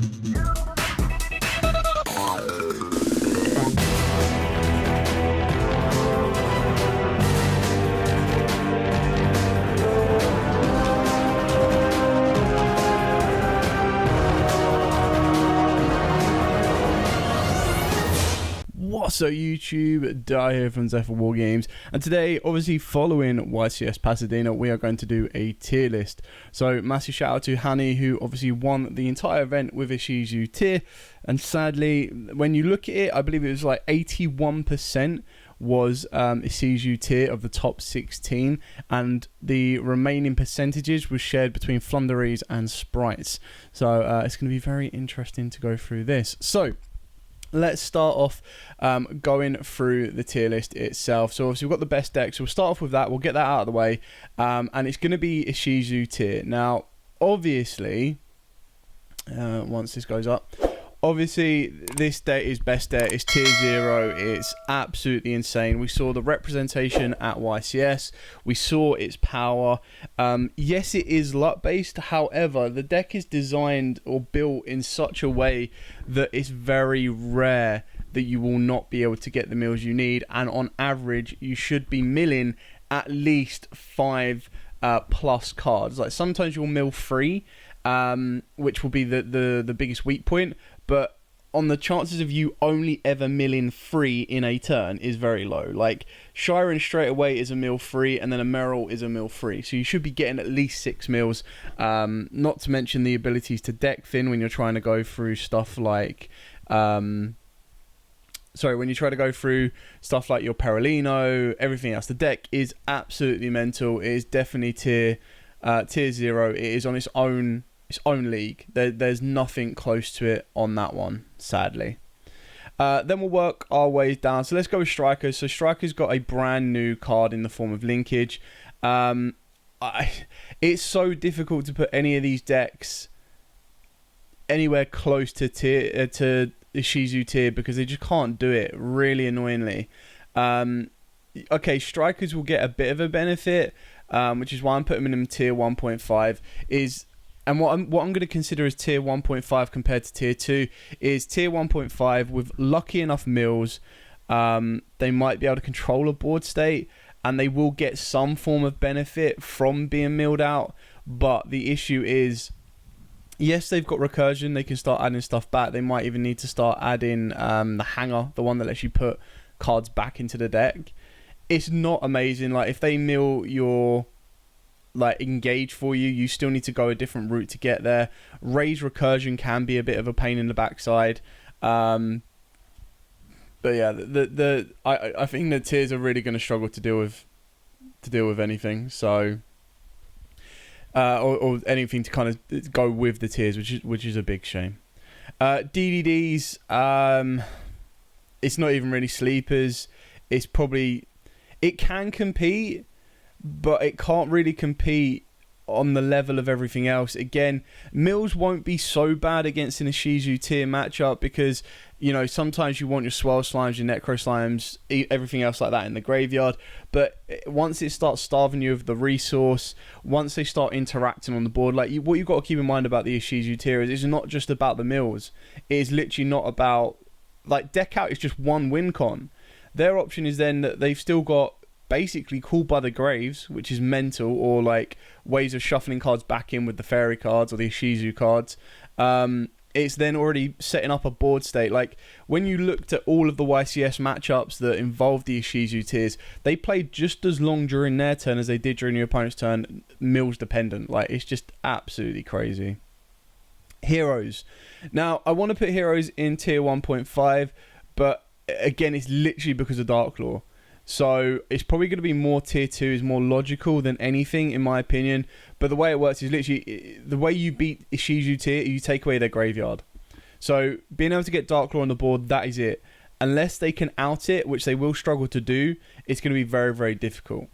What's up YouTube, Di here from Zephyr War Games, and today, obviously following YCS Pasadena, we are going to do a tier list. So massive shout out to Hani, who obviously won the entire event with his Yugioh tier, and sadly when you look at it, I believe it was like 81% was Yugioh tier of the top 16, and the remaining percentages was shared between Flunderies and Sprites. So it's going to be very interesting to go through this. So let's start off going through the tier list itself. So obviously we've got the best decks, so we'll start off with that, we'll get that out of the way, and it's going to be a Yugioh tier. Now obviously, once this goes up, obviously this deck is best deck, it's tier 0, it's absolutely insane. We saw the representation at YCS, we saw its power. Yes, it is luck based, however the deck is designed or built in such a way that it's very rare that you will not be able to get the mills you need, and on average you should be milling at least 5 plus cards. Like sometimes you'll mill 3, which will be the biggest weak point, but on the chances of you only ever milling 3 in a turn is very low. Like Shiren straight away is a mill 3, and then a Merrill is a mill 3, so you should be getting at least 6 mills. Not to mention the abilities to deck thin when you're trying to go through stuff like when you try to go through stuff like your Perolino, everything else. The deck is absolutely mental. It is definitely tier 0. It is on its own league. There's nothing close to it on that one, sadly. Then we'll work our ways down. So let's go with Strikers. So Strikers got a brand new card in the form of Linkage. It's so difficult to put any of these decks anywhere close to to Yugioh tier because they just can't do it, really annoyingly. Okay, Strikers will get a bit of a benefit, which is why I'm putting them in tier 1.5. And what I'm going to consider as tier 1.5 compared to tier 2 is tier 1.5 with lucky enough mills. They might be able to control a board state, and they will get some form of benefit from being milled out. But the issue is, yes, they've got recursion. They can start adding stuff back. They might even need to start adding the hanger, the one that lets you put cards back into the deck. It's not amazing. Like if they mill your engage for you, you still need to go a different route to get there. Raise recursion can be a bit of a pain in the backside. But yeah, I think the tiers are really going to struggle to deal with anything. So or anything to kind of go with the tiers, which is a big shame. DDDs, it's not even really sleepers. It can compete, but it can't really compete on the level of everything else. Again, mills won't be so bad against an Yugioh tier matchup because, you know, sometimes you want your swirl slimes, your necro slimes, everything else like that in the graveyard. But once it starts starving you of the resource, once they start interacting on the board, like what you've got to keep in mind about the Yugioh tier is it's not just about the mills. It is literally not about, like, deck out is just one win con. Their option is then that they've still got basically Called by the Graves, which is mental, or like ways of shuffling cards back in with the fairy cards or the Yugioh cards. It's then already setting up a board state. Like when you looked at all of the YCS matchups that involved the Yugioh tiers, they played just as long during their turn as they did during your opponent's turn, mills dependent. Like it's just absolutely crazy. Heroes. Now I want to put heroes in tier 1.5, but again it's literally because of Darklaw. So it's probably going to be more tier 2 is more logical than anything in my opinion. But the way it works is literally the way you beat Yugioh tier, you take away their graveyard. So being able to get Darklaw on the board, that is it. Unless they can out it, which they will struggle to do, it's going to be very, very difficult.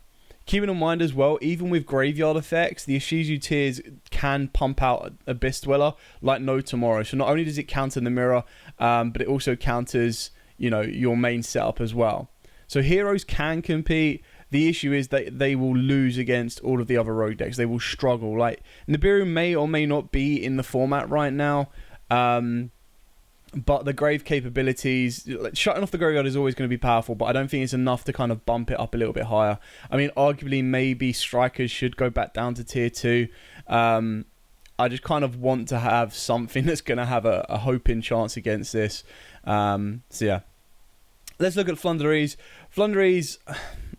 Keeping in mind as well, even with graveyard effects, the Yugioh tiers can pump out Abyss Dweller like no tomorrow. So not only does it counter the mirror, but it also counters, you know, your main setup as well. So heroes can compete. The issue is that they will lose against all of the other rogue decks. They will struggle. Like Nibiru may or may not be in the format right now. But the grave capabilities, like, shutting off the graveyard is always going to be powerful, but I don't think it's enough to kind of bump it up a little bit higher. I mean, arguably, maybe strikers should go back down to tier 2. I just kind of want to have something that's going to have a hoping chance against this. So yeah. Let's look at Flunderies. Flunderies,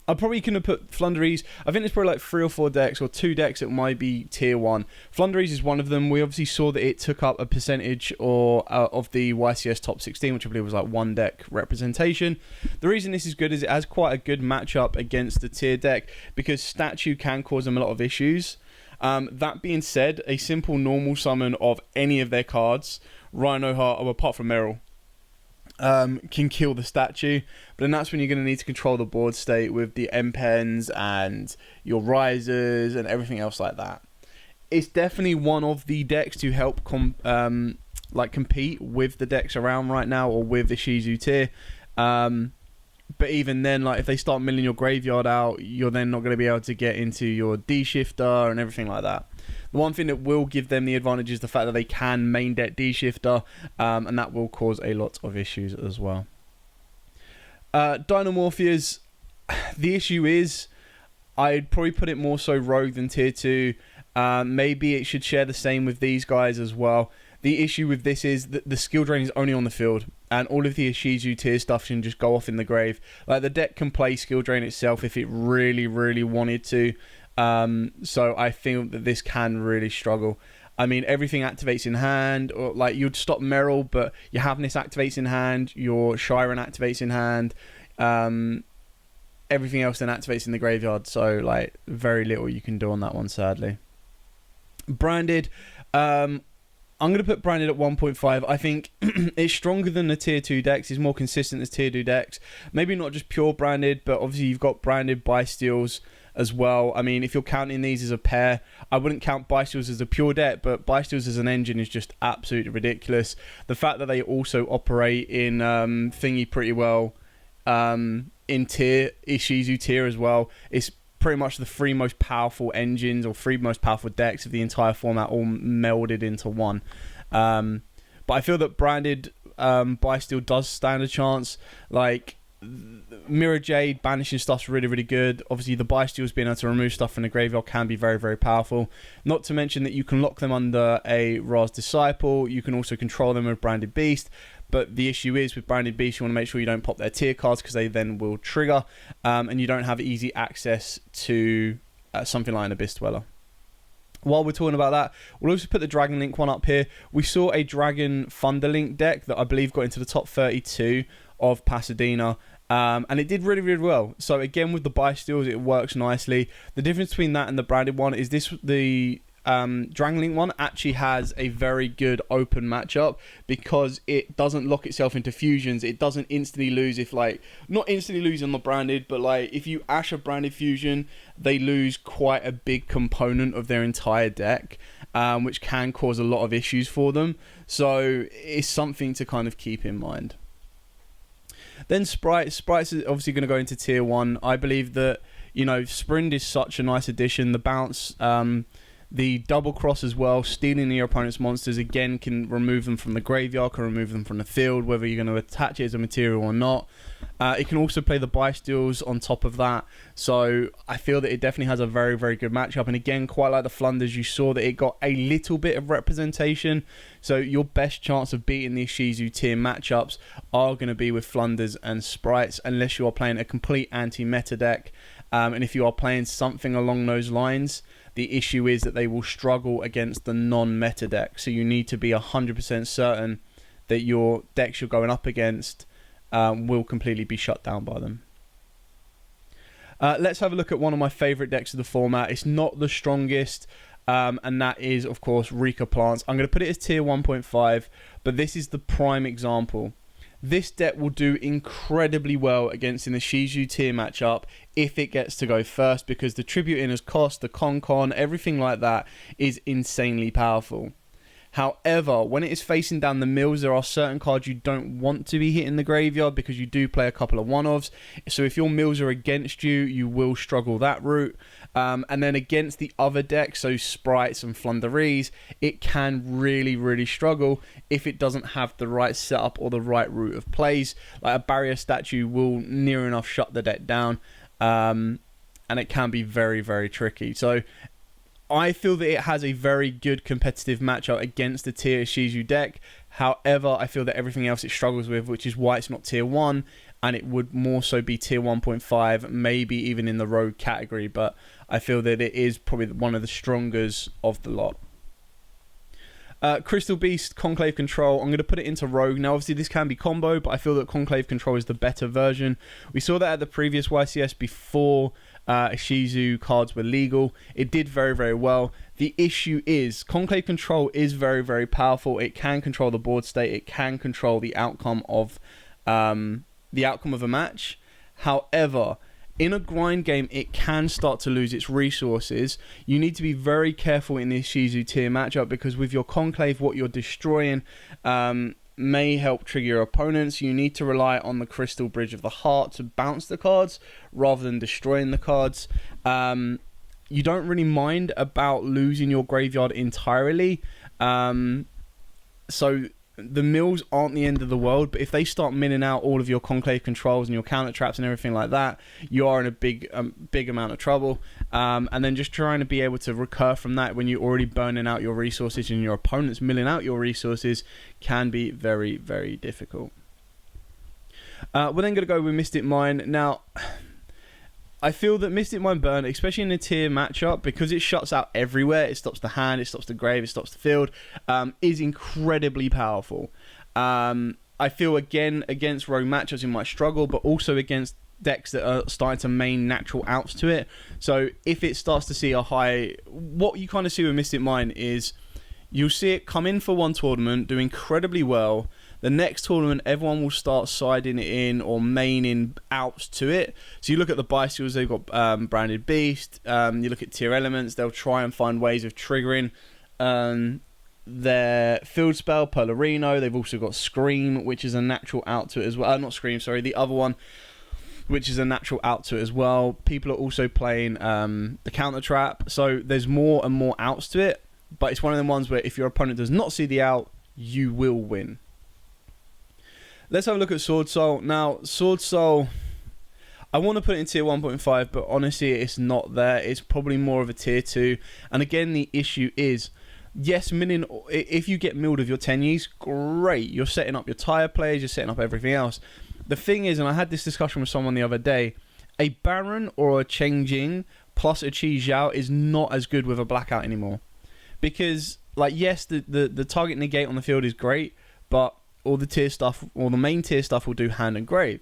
I probably couldn't have put Flunderies. I think there's probably like 3 or 4 decks or 2 decks that might be tier 1. Flunderies is one of them. We obviously saw that it took up a percentage of the YCS top 16, which I believe was like 1 deck representation. The reason this is good is it has quite a good matchup against the tier deck because statue can cause them a lot of issues. That being said, a simple normal summon of any of their cards, Rhino Heart, or apart from Meryl, can kill the statue, but then that's when you're going to need to control the board state with the M-Pens and your risers and everything else like that. It's definitely one of the decks to help compete with the decks around right now, or with the Shizu tier. But even then, like, if they start milling your graveyard out, you're then not going to be able to get into your D-Shifter and everything like that. The one thing that will give them the advantage is the fact that they can main deck D-Shifter, and that will cause a lot of issues as well. Dinomorphias, the issue is, I'd probably put it more so rogue than tier 2. Maybe it should share the same with these guys as well. The issue with this is that the skill drain is only on the field, and all of the Shizu tier stuff can just go off in the grave. Like, the deck can play skill drain itself if it really, really wanted to. So I feel that this can really struggle. I mean, everything activates in hand, or like you'd stop Meryl, but your Havnis activates in hand, your Shiren activates in hand, everything else then activates in the graveyard. So like very little you can do on that one, sadly. Branded, I'm going to put Branded at 1.5. I think it's stronger than the tier 2 decks. It's more consistent as tier 2 decks. Maybe not just pure Branded, but obviously you've got Branded Bysteals as well. I mean, if you're counting these as a pair, I wouldn't count Bysteals as a pure deck, but Bysteals as an engine is just absolutely ridiculous. The fact that they also operate in Thingy pretty well, in tier, Ishizu tier as well, it's pretty much the 3 most powerful engines or 3 most powerful decks of the entire format all melded into one. But I feel that Branded Bysteel does stand a chance. Like, Mirror Jade banishing stuff's really, really good. Obviously, the Bysteals being able to remove stuff from the graveyard can be very, very powerful. Not to mention that you can lock them under a Ra's Disciple. You can also control them with Branded Beast. But the issue is with Branded Beast, you want to make sure you don't pop their tier cards because they then will trigger. And you don't have easy access to something like an Abyss Dweller. While we're talking about that, we'll also put the Dragon Link one up here. We saw a Dragon Thunder Link deck that I believe got into the top 32 of Pasadena, and it did really, really well. So again, with the Bysteals, it works nicely. The difference between that and the Branded one is the Dragon Link one actually has a very good open matchup because it doesn't lock itself into fusions. It doesn't instantly lose if, like, not instantly lose on the Branded, but like if you Ash a Branded fusion, they lose quite a big component of their entire deck, which can cause a lot of issues for them. So it's something to kind of keep in mind. Then Sprites is obviously going to go into tier 1. I believe that, you know, Sprint is such a nice addition. The bounce, the double cross as well, stealing your opponent's monsters, again, can remove them from the graveyard, can remove them from the field, whether you're going to attach it as a material or not. It can also play the Bysteals on top of that. So I feel that it definitely has a very, very good matchup. And again, quite like the Flunders, you saw that it got a little bit of representation. So your best chance of beating these Shizu tier matchups are going to be with Flunders and Sprites, unless you are playing a complete anti-meta deck. And if you are playing something along those lines, the issue is that they will struggle against the non-meta deck. So you need to be 100% certain that your decks you're going up against will completely be shut down by them. Let's have a look at one of my favourite decks of the format. It's not the strongest, and that is, of course, Rika Plants. I'm going to put it as tier 1.5, but this is the prime example. This deck will do incredibly well against in the Shizu tier matchup if it gets to go first, because the Tribute Inner's cost, the Con, everything like that is insanely powerful. However, when it is facing down the mills, there are certain cards you don't want to be hitting the graveyard because you do play a couple of one-offs. So if your mills are against you, you will struggle that route. And then against the other decks, so sprites and flunderees, it can really, really struggle if it doesn't have the right setup or the right route of plays. Like a barrier statue will near enough shut the deck down, and it can be very, very tricky. So I feel that it has a very good competitive matchup against the tier Shizu deck. However, I feel that everything else it struggles with, which is why it's not tier 1, and it would more so be tier 1.5, maybe even in the rogue category. But I feel that it is probably one of the strongest of the lot. Crystal Beast, Conclave Control, I'm going to put it into Rogue. Now, obviously, this can be combo, but I feel that Conclave Control is the better version. We saw that at the previous YCS before Shizu cards were legal. It did very, very well. The issue is Conclave Control is very, very powerful. It can control the board state. It can control the outcome of a match. However, in a grind game, it can start to lose its resources. You need to be very careful in this Shizu tier matchup because with your Conclave, what you're destroying may help trigger your opponents. You need to rely on the Crystal Bridge of the Heart to bounce the cards rather than destroying the cards. You don't really mind about losing your graveyard entirely. So the mills aren't the end of the world, but if they start minning out all of your Conclave controls and your counter traps and everything like that, you are in a big amount of trouble. And then just trying to be able to recur from that when you're already burning out your resources and your opponent's milling out your resources can be very, very difficult. We're then going to go with Mystic Mine. Now, I feel that Mystic Mine Burn, especially in a tier matchup, because it shuts out everywhere, it stops the hand, it stops the grave, it stops the field, is incredibly powerful. I feel, again, against rogue matchups it might struggle, but also against decks that are starting to main natural outs to it. So if it starts to see a high... What you kind of see with Mystic Mine is you'll see it come in for one tournament, do incredibly well. The next tournament, everyone will start siding it in or maining outs to it. So you look at the bicycles, they've got Branded Beast. You look at tier elements, they'll try and find ways of triggering their field spell, Polarino. They've also got Scream, which is a natural out to it as well. Not Scream, sorry, the other one, which is a natural out to it as well. People are also playing the counter trap. So there's more and more outs to it. But it's one of them ones where if your opponent does not see the out, you will win. Let's have a look at Sword Soul. Now, Sword Soul, I want to put it in tier 1.5, but honestly, it's not there. It's probably more of a tier 2. And again, the issue is, yes, if you get milled with your Tenyis, great. You're setting up your tire plays, you're setting up everything else. The thing is, and I had this discussion with someone the other day, a Baron or a Chengjing plus a Qi Xiao is not as good with a Blackout anymore. Because, like, yes, the target negate on the field is great, but all the tier stuff, or the main tier stuff will do hand and grave.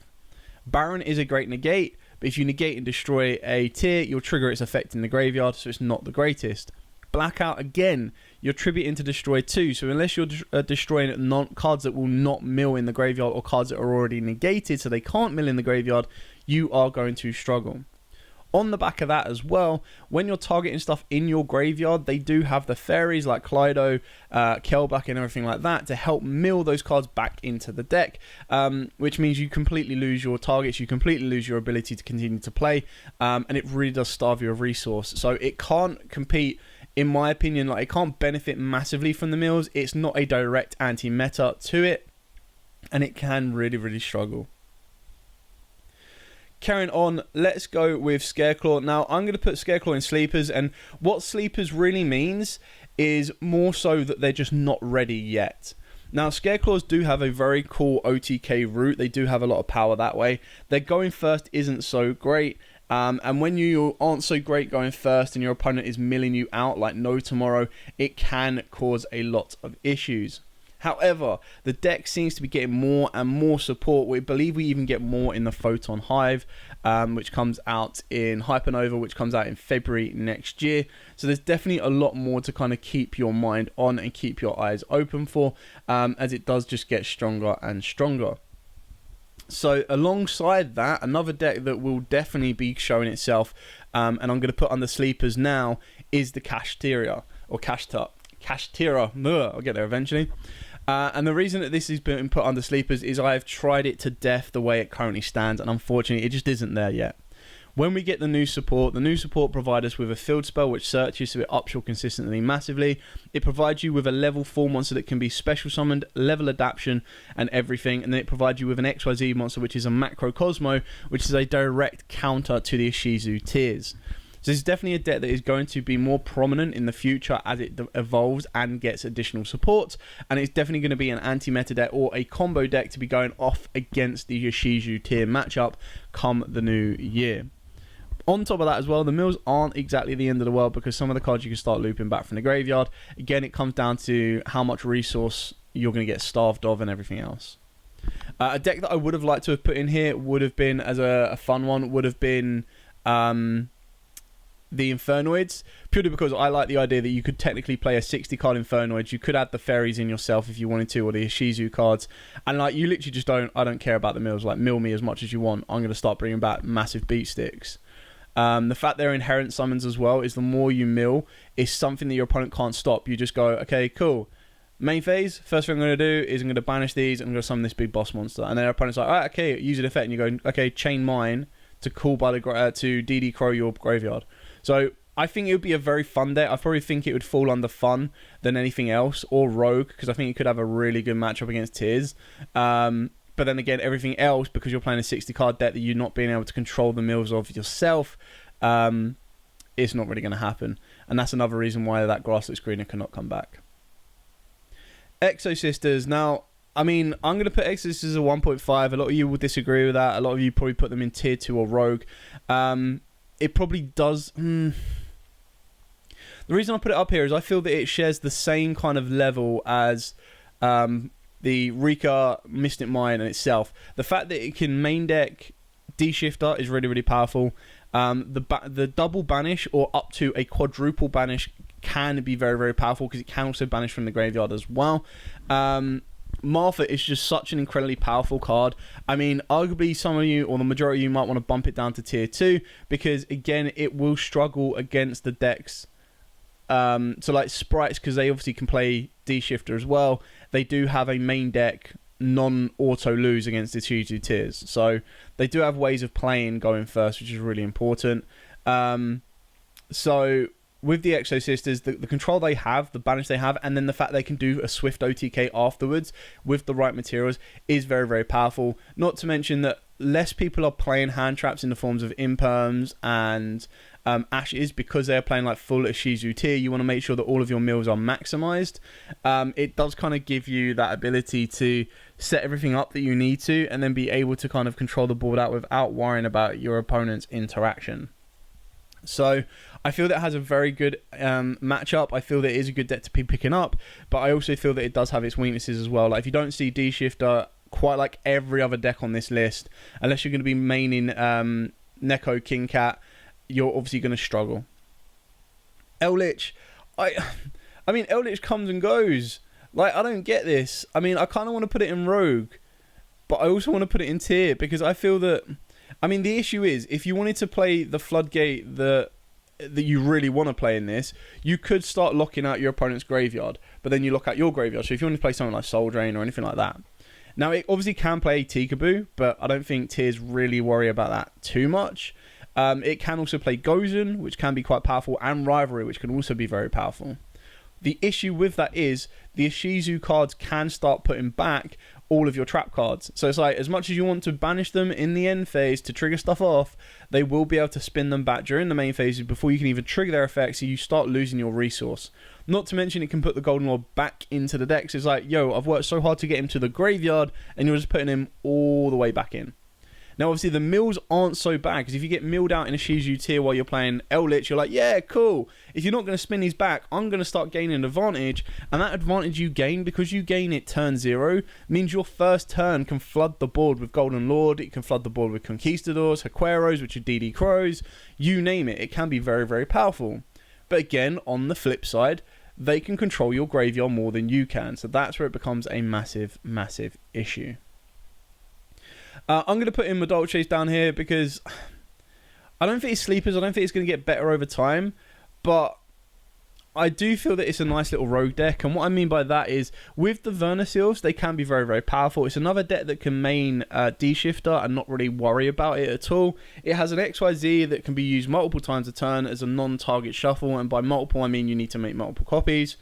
Baron is a great negate, but if you negate and destroy a tier, you'll trigger its effect in the graveyard, so it's not the greatest. Blackout, again, you're tributing to destroy too, so unless you're destroying cards that will not mill in the graveyard or cards that are already negated so they can't mill in the graveyard, you are going to struggle. On the back of that as well, when you're targeting stuff in your graveyard, they do have the fairies like Kleido, Kelbach and everything like that to help mill those cards back into the deck, which means you completely lose your targets, you completely lose your ability to continue to play, and it really does starve you of resource. So it can't compete, in my opinion, like it can't benefit massively from the mills. It's not a direct anti-meta to it, and it can really, really struggle. Carrying on, let's go with Scareclaw. Now, I'm going to put Scareclaw in sleepers, and what sleepers really means is more so that they're just not ready yet. Now, Scareclaws do have a very cool OTK route. They do have a lot of power that way. Their going first isn't so great, and when you aren't so great going first and your opponent is milling you out like no tomorrow, it can cause a lot of issues. However, the deck seems to be getting more and more support. We believe we even get more in the Photon Hive, which comes out in Hypernova, which comes out in February next year. So there's definitely a lot more to kind of keep your mind on and keep your eyes open for, as it does just get stronger and stronger. So alongside that, another deck that will definitely be showing itself, and I'm going to put under sleepers now, is the Kashteria, or Kashtut. Kashtira. I'll get there eventually. And the reason that this has been put under sleepers is I have tried it to death the way it currently stands, and unfortunately it just isn't there yet. When we get the new support provides us with a field spell which searches, so it ups your consistently massively. It provides you with a level 4 monster that can be special summoned, level adaptation, and everything. And then it provides you with an XYZ monster which is a Macro Cosmo, which is a direct counter to the Ishizu tiers. So this is definitely a deck that is going to be more prominent in the future as it evolves and gets additional support. And it's definitely going to be an anti-meta deck or a combo deck to be going off against the Ishizu tier matchup come the new year. On top of that as well, the mills aren't exactly the end of the world because some of the cards you can start looping back from the graveyard. Again, it comes down to how much resource you're going to get starved of and everything else. A deck that I would have liked to have put in here would have been, as a fun one, would have been the Infernoids, purely because I like the idea that you could technically play a 60 card Infernoid. You could add the fairies in yourself if you wanted to, or the Ishizu cards, and like you literally just I don't care about the mills. Like, mill me as much as you want. I'm going to start bringing back massive beat sticks. The fact they're inherent summons as well is the more you mill is something that your opponent can't stop. You just go, okay, cool. Main phase, first thing I'm going to do is I'm going to banish these and I'm going to summon this big boss monster. And then their opponent's like, all right, okay, use an effect. And you go, okay, chain mine to call by the to DD Crow your graveyard. So I think it would be a very fun deck. I probably think it would fall under fun than anything else, or rogue, because I think it could have a really good matchup against tiers. But then again, everything else, because you're playing a 60 card deck that you're not being able to control the mills of yourself, it's not really going to happen. And that's another reason why that Grasslet Screener cannot come back. Exo Sisters. Now, I mean, I'm going to put Exo Sisters at 1.5. A lot of you will disagree with that. A lot of you probably put them in tier 2 or rogue. It probably does... The reason I put it up here is I feel that it shares the same kind of level as... the Rika Mystic Mine in itself. The fact that it can main deck D-Shifter is really, really powerful. The double banish or up to a quadruple banish can be very, very powerful because it can also banish from the graveyard as well. Martha is just such an incredibly powerful card. I mean, arguably some of you, or the majority of you, might want to bump it down to tier 2 because, again, it will struggle against the decks. So like Sprites, because they obviously can play D-Shifter as well, they do have a main deck non-auto lose against the Ishizu tiers. So they do have ways of playing going first, which is really important. So with the Exo Sisters, the control they have, the banish they have, and then the fact they can do a swift OTK afterwards with the right materials is very, very powerful. Not to mention that less people are playing hand traps in the forms of imperms and ashes because they're playing like full Ishizu tier. You want to make sure that all of your mills are maximized. It does kind of give you that ability to set everything up that you need to and then be able to kind of control the board out without worrying about your opponent's interaction. So I feel that it has a very good matchup. I feel that it is a good deck to be picking up, but I also feel that it does have its weaknesses as well. Like if you don't see D-Shifter quite like every other deck on this list, unless you're going to be maining Neko King Cat, you're obviously going to struggle. Eldritch, I mean, Eldritch comes and goes. Like, I don't get this. I mean, I kind of want to put it in Rogue, but I also want to put it in Tier because I feel that... I mean, the issue is, if you wanted to play the Floodgate that you really want to play in this, you could start locking out your opponent's graveyard, but then you lock out your graveyard. So if you want to play something like Soul Drain or anything like that. Now, it obviously can play Tikaboo, but I don't think Tiers really worry about that too much. It can also play Gozen, which can be quite powerful, and Rivalry, which can also be very powerful. The issue with that is the Ishizu cards can start putting back all of your trap cards. So it's like, as much as you want to banish them in the end phase to trigger stuff off, they will be able to spin them back during the main phases before you can even trigger their effects, so you start losing your resource. Not to mention it can put the Golden Lord back into the deck. So it's like, yo, I've worked so hard to get him to the graveyard, and you're just putting him all the way back in. Now, obviously, the mills aren't so bad, because if you get milled out in a Shizu tier while you're playing Eldritch, you're like, yeah, cool. If you're not going to spin these back, I'm going to start gaining an advantage. And that advantage you gain, because you gain it turn 0, means your first turn can flood the board with Golden Lord. It can flood the board with Conquistadors, Jaqueros, which are DD Crows. You name it. It can be very, very powerful. But again, on the flip side, they can control your graveyard more than you can. So that's where it becomes a massive, massive issue. I'm going to put in my Dolces down here because I don't think it's sleepers. I don't think it's going to get better over time. But I do feel that it's a nice little rogue deck, and what I mean by that is with the Vernaseals, they can be very, very powerful. It's another deck that can main D-Shifter and not really worry about it at all. It has an XYZ that can be used multiple times a turn as a non-target shuffle, and by multiple I mean you need to make multiple copies.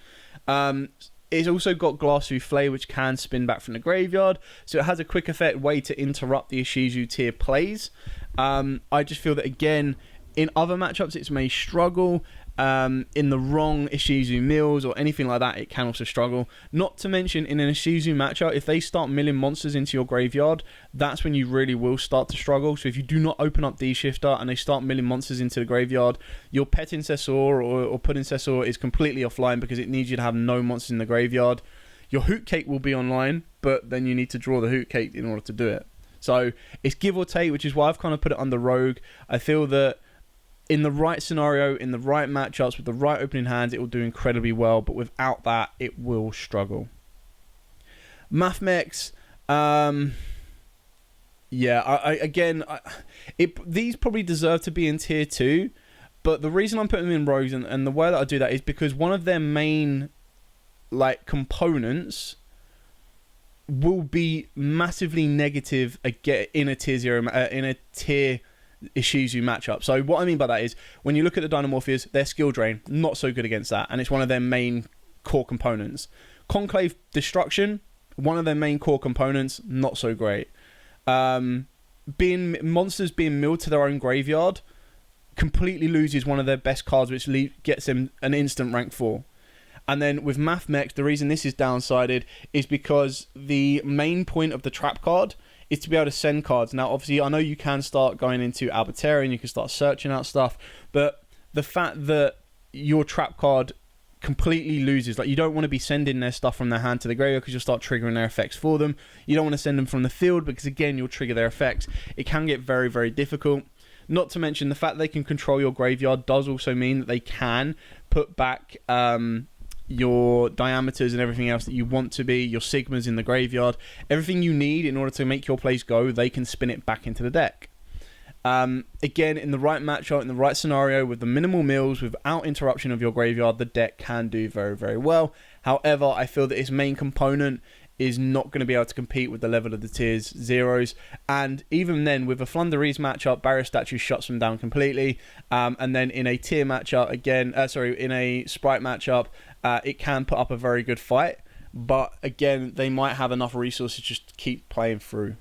It's also got Glass Souffle, which can spin back from the graveyard, so it has a quick effect way to interrupt the Yugioh tier plays. I just feel that, again, in other matchups it may struggle. In the wrong Yugioh mills or anything like that, it can also struggle. Not to mention, in an Yugioh matchup, if they start milling monsters into your graveyard, that's when you really will start to struggle. So if you do not open up D-Shifter and they start milling monsters into the graveyard, your Pet Incessor or Put Incessor is completely offline because it needs you to have no monsters in the graveyard. Your Hoot Cake will be online, but then you need to draw the Hoot Cake in order to do it. So it's give or take, which is why I've kind of put it under Rogue. I feel that in the right scenario, in the right matchups, with the right opening hands, it will do incredibly well. But without that, it will struggle. Mathmex, these probably deserve to be in tier 2. But the reason I'm putting them in rogues and the way that I do that is because one of their main components will be massively negative in a tier 0 in a tier Yugioh matchup. So what I mean by that is when you look at the Dynamorphias, their skill drain, not so good against that, and it's one of their main core components. Conclave Destruction, one of their main core components, not so great. Monsters being milled to their own graveyard completely loses one of their best cards, which gets them an instant rank 4. And then with Mathmex, the reason this is downsided is because the main point of the trap card is to be able to send cards. Now, obviously, I know you can start going into Albertarian, you can start searching out stuff, but the fact that your trap card completely loses, you don't want to be sending their stuff from their hand to the graveyard because you'll start triggering their effects for them. You don't want to send them from the field because, again, you'll trigger their effects. It can get very, very difficult. Not to mention the fact that they can control your graveyard does also mean that they can put back your diameters and everything else that you want to be, your sigmas in the graveyard, everything you need in order to make your plays go, they can spin it back into the deck. Again, in the right matchup, in the right scenario, with the minimal mills, without interruption of your graveyard, the deck can do very, very well. However, I feel that its main component is not going to be able to compete with the level of the tiers 0s, and even then with a Flundereeze matchup, Barrier Statue shuts them down completely, and then in a tier matchup in a Sprite matchup, it can put up a very good fight, but again, they might have enough resources just to keep playing through.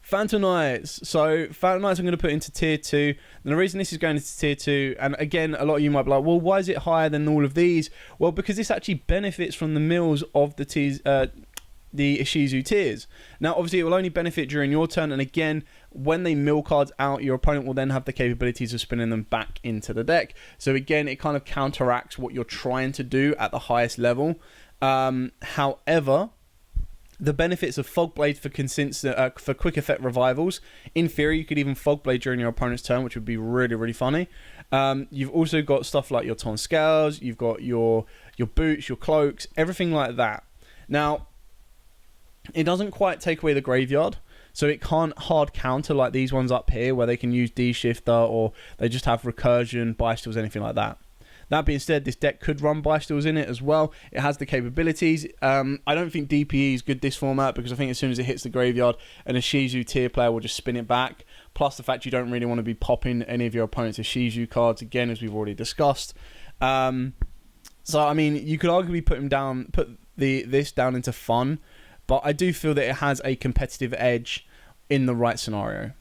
Phantom Knights. So Phantom Knights I'm going to put into tier 2. And the reason this is going into tier 2, and again, a lot of you might be like, well, why is it higher than all of these? Well, because this actually benefits from the mills of the Yugioh tiers. Now, obviously, it will only benefit during your turn, and again, when they mill cards out, your opponent will then have the capabilities of spinning them back into the deck. So again, it kind of counteracts what you're trying to do at the highest level. However, the benefits of Fogblade for quick effect revivals. In theory, you could even Fogblade during your opponent's turn, which would be really, really funny. You've also got stuff like your Ton Scales, you've got your boots, your cloaks, everything like that. Now, it doesn't quite take away the graveyard, so it can't hard counter like these ones up here where they can use D-Shifter or they just have Recursion, Bystils, anything like that. That being said, this deck could run Bystils in it as well. It has the capabilities. I don't think DPE is good this format because I think as soon as it hits the graveyard, an Yugioh tier player will just spin it back. Plus the fact you don't really want to be popping any of your opponent's Yugioh cards, again, as we've already discussed. So, I mean, you could arguably put this down into fun, but I do feel that it has a competitive edge in the right scenario.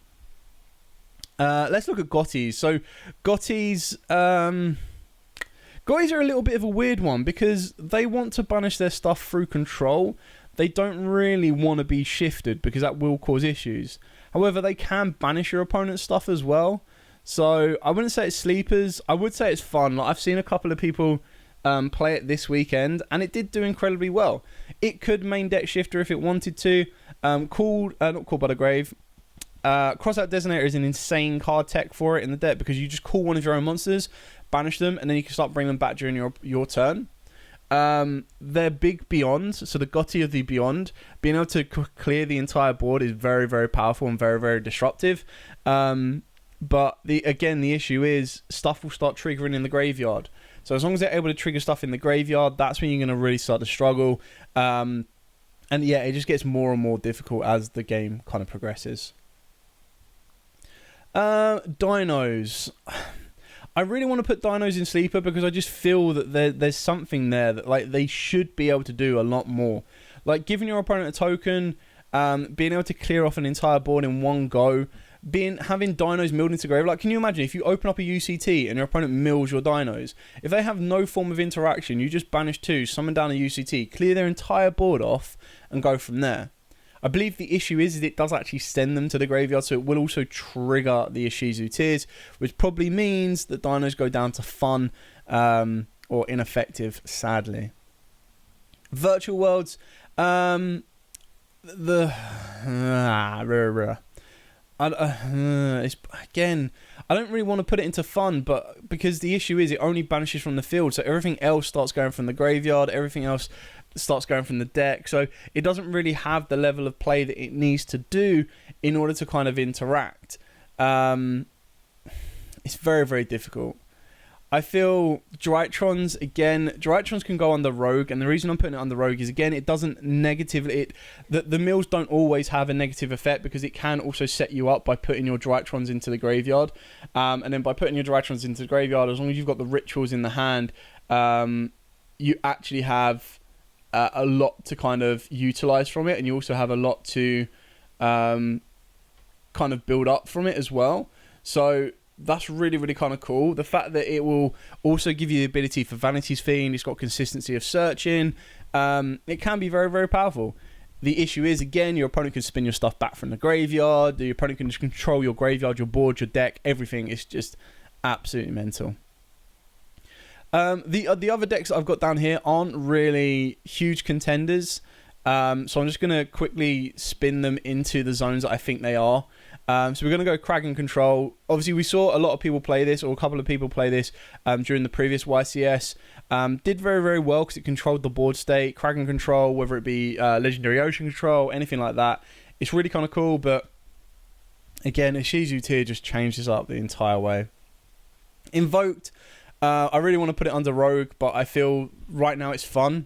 Let's look at Gotties. So, Gotties... Gotties are a little bit of a weird one because they want to banish their stuff through control. They don't really want to be shifted because that will cause issues. However, they can banish your opponent's stuff as well. So I wouldn't say it's sleepers. I would say it's fun. I've seen a couple of people play it this weekend and it did do incredibly well. It could main deck shifter if it wanted to. Not Called by the Grave. Crossout Designator is an insane card tech for it in the deck because you just call one of your own monsters, banish them, and then you can start bringing them back during your turn. They're big Beyonds, so the Gotti of the Beyond, being able to clear the entire board is very, very powerful and very, very disruptive. But the issue is stuff will start triggering in the graveyard. So as long as they're able to trigger stuff in the graveyard, that's when you're going to really start to struggle. And yeah, it just gets more and more difficult as the game kind of progresses. Dinos. I really want to put dinos in sleeper because I just feel that there's something there that like they should be able to do a lot more. Like giving your opponent a token, being able to clear off an entire board in one go, having dinos milled into grave. Like, can you imagine if you open up a UCT and your opponent mills your dinos? If they have no form of interaction, you just banish 2, summon down a UCT, clear their entire board off, and go from there. I believe the issue is it does actually send them to the graveyard, so it will also trigger the Ishizu Tiers, which probably means that dinos go down to fun or ineffective, sadly. Virtual worlds. Again, I don't really want to put it into fun, but because the issue is it only banishes from the field, so everything else starts going from the graveyard, everything else starts going from the deck, so it doesn't really have the level of play that it needs to do in order to kind of interact. It's very, very difficult. I feel Drytrons, again, Drytrons can go under Rogue, and the reason I'm putting it under Rogue is, again, it doesn't negatively... The mills don't always have a negative effect because it can also set you up by putting your Drytrons into the graveyard. And then by putting your Drytrons into the graveyard, as long as you've got the rituals in the hand, you actually have a lot to kind of utilize from it, and you also have a lot to kind of build up from it as well. So... that's really, really kind of cool. The fact that it will also give you the ability for Vanity's Fiend, it's got consistency of searching. It can be very, very powerful. The issue is, again, your opponent can spin your stuff back from the graveyard. Your opponent can just control your graveyard, your board, your deck, everything. It's just absolutely mental. The other decks that I've got down here aren't really huge contenders. So I'm just going to quickly spin them into the zones that I think they are. So we're going to go Kraken Control. Obviously, we saw a lot of people play this, or a couple of people play this during the previous YCS. Did very, very well because it controlled the board state. Kraken Control, whether it be Legendary Ocean Control, anything like that. It's really kind of cool, but again, Ishizu Tier just changed this up the entire way. Invoked, I really want to put it under Rogue, but I feel right now it's fun.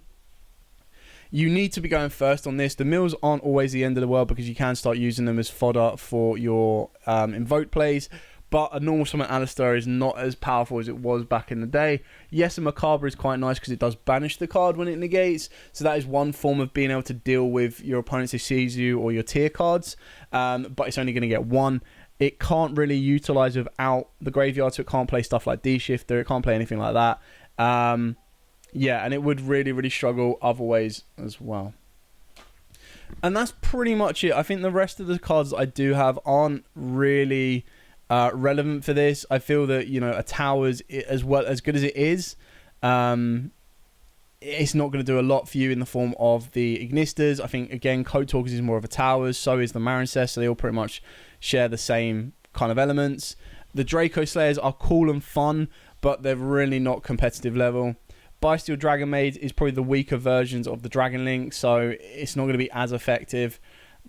You need to be going first on this. The mills aren't always the end of the world because you can start using them as fodder for your invoke plays. But a normal summon Alistair is not as powerful as it was back in the day. Yes, a Macabre is quite nice because it does banish the card when it negates. So that is one form of being able to deal with your opponent's Ishizu or your tier cards. But it's only going to get one. It can't really utilize without the graveyard, so it can't play stuff like D-Shifter. It can't play anything like that. Yeah, and it would really, really struggle other ways as well. And that's pretty much it. I think the rest of the cards that I do have aren't really relevant for this. I feel that, you know, a Towers, as well as good as it is, it's not going to do a lot for you in the form of the Ignisters. I think, again, Code Talkers is more of a Towers, so is the Marincess, so they all pretty much share the same kind of elements. The Draco Slayers are cool and fun, but they're really not competitive level. Bysteel Dragon Maid is probably the weaker versions of the Dragon Link, so it's not going to be as effective.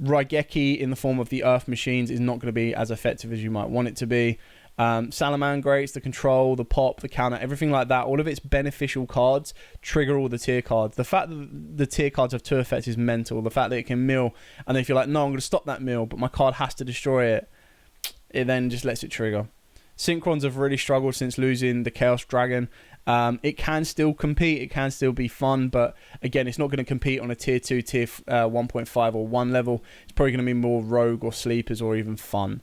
Raigeki in the form of the Earth Machines is not going to be as effective as you might want it to be. Salamangrates, the control, the pop, the counter, everything like that, all of its beneficial cards trigger all the tier cards. The fact that the tier cards have 2 effects is mental. The fact that it can mill, and if you're like, no, I'm going to stop that mill, but my card has to destroy it, it then just lets it trigger. Synchrons have really struggled since losing the Chaos Dragon. It can still compete, it can still be fun, but again, it's not going to compete on a tier 2, tier 1.5 or 1 level. It's probably going to be more rogue or sleepers or even fun.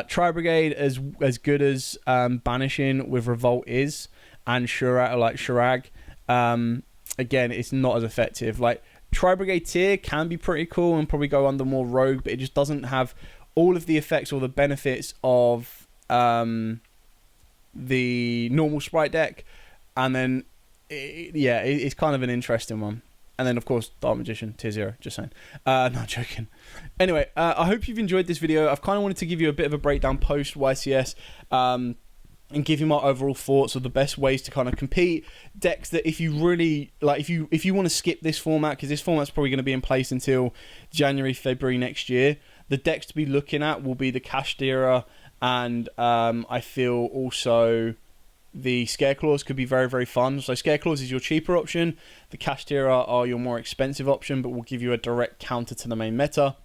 Tri-Brigade, as good as banishing with Revolt is, and Shurag, again, it's not as effective. Like, Tri-Brigade tier can be pretty cool and probably go under more rogue, but it just doesn't have all of the effects or the benefits of the normal sprite deck. And then, it's kind of an interesting one. And then, of course, Dark Magician, tier 0, just saying. Not joking. Anyway, I hope you've enjoyed this video. I've kind of wanted to give you a bit of a breakdown post-YCS and give you my overall thoughts of the best ways to kind of compete. Decks that if you really, like, if you want to skip this format, because this format's probably going to be in place until January, February next year, the decks to be looking at will be the Kashtira and I feel also the Scareclaws could be very, very fun. So Scareclaws is your cheaper option. The Cash Tier are your more expensive option, but will give you a direct counter to the main meta.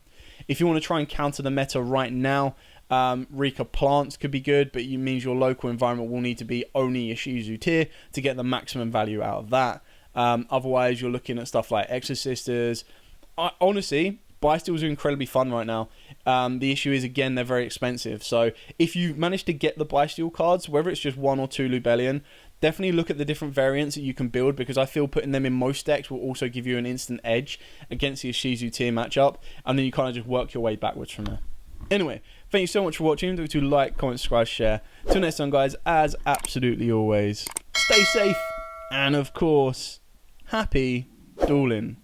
If you want to try and counter the meta right now, Rika Plants could be good, but it means your local environment will need to be only your Shizu tier to get the maximum value out of that. Otherwise, you're looking at stuff like Exorcisters. Honestly, Buy-steals are incredibly fun right now. The issue is, again, they're very expensive. So if you manage to get the Buy-steal cards, whether it's just 1 or 2 Lubellion, definitely look at the different variants that you can build, because I feel putting them in most decks will also give you an instant edge against the Shizu tier matchup, and then you kind of just work your way backwards from there. Anyway, thank you so much for watching. Don't forget to like, comment, subscribe, share. Till next time, guys, as absolutely always, stay safe, and of course, happy dueling.